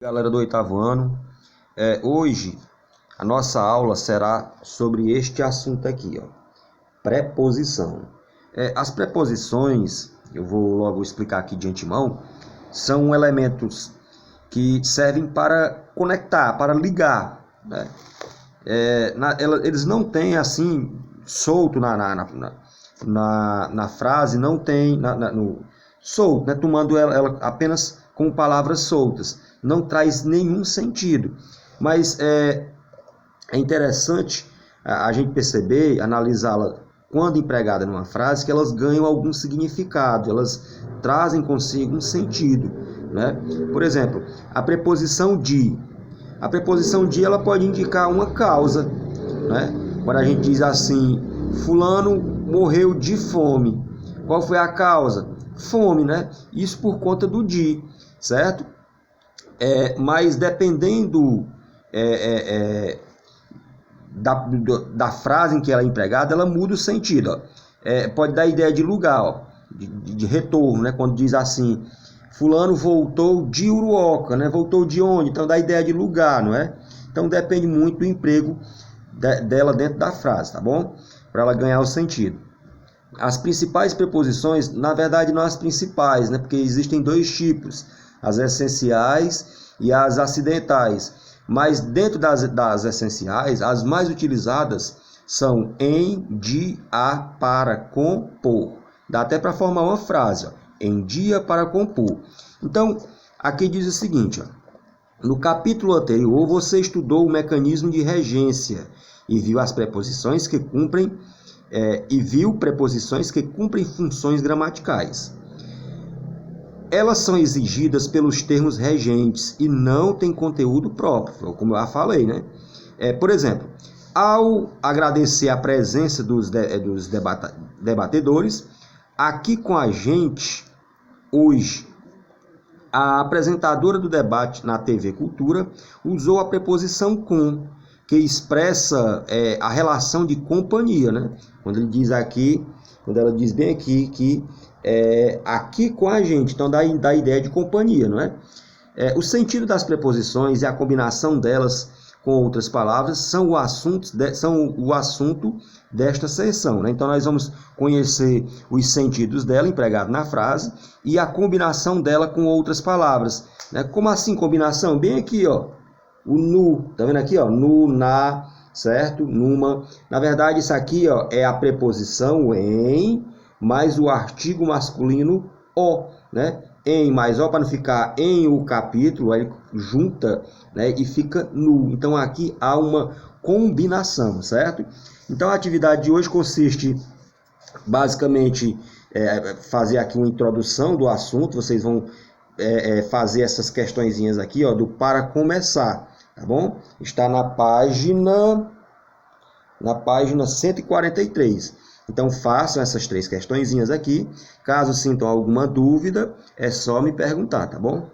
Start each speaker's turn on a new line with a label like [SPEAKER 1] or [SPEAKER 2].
[SPEAKER 1] Galera do oitavo ano, hoje a nossa aula será sobre este assunto aqui, ó, preposição. As preposições, eu vou logo explicar aqui de antemão, são elementos que servem para conectar, para ligar, né? Eles não têm assim, solto na frase, não tem solto, né? Tomando ela apenas com palavras soltas. Não traz nenhum sentido, mas é interessante a gente perceber, analisá-la quando empregada numa frase, que elas ganham algum significado, elas trazem consigo um sentido, né? Por exemplo, a preposição de. A preposição de ela pode indicar uma causa, né? Quando a gente diz assim, fulano morreu de fome. Qual foi a causa? Fome, né? Isso por conta do de, certo? Mas dependendo da frase em que ela é empregada, ela muda o sentido. Ó. Pode dar ideia de lugar, ó, de retorno, né? Quando diz assim, fulano voltou de Uruoca, né? Voltou de onde? Então dá ideia de lugar, não é? Então depende muito do emprego dela dentro da frase, tá bom? Para ela ganhar o sentido. As principais preposições, na verdade não as principais, né? Porque existem dois tipos, as essenciais e as acidentais. Mas dentro das essenciais, as mais utilizadas são em, de, a, para, com, por. Dá até para formar uma frase, ó, em dia para compor. Então, aqui diz o seguinte, ó, no capítulo anterior você estudou o mecanismo de regência e viu as preposições que cumprem preposições que cumprem funções gramaticais. Elas são exigidas pelos termos regentes e não têm conteúdo próprio, como eu já falei, né? Por exemplo, ao agradecer a presença dos debatedores, aqui com a gente, hoje, a apresentadora do debate na TV Cultura usou a preposição com, que expressa a relação de companhia, né? Quando ela diz bem aqui que aqui com a gente, então dá ideia de companhia, não é? O sentido das preposições e a combinação delas com outras palavras são o assunto desta sessão, né? Então nós vamos conhecer os sentidos dela empregado na frase e a combinação dela com outras palavras, né? Como assim combinação? Bem aqui, ó, o nu, tá vendo aqui, ó, nu, na, certo? Numa. Na verdade isso aqui, ó, é a preposição em mais o artigo masculino o, né? Em mais o, para não ficar em o capítulo, aí junta, né? E fica nu. Então aqui há uma combinação, certo? Então a atividade de hoje consiste basicamente fazer aqui uma introdução do assunto. Vocês vão fazer essas questõezinhas aqui, ó, do para começar, tá bom? Está na página 143. Então façam essas três questõezinhas aqui. Caso sintam alguma dúvida, é só me perguntar, tá bom?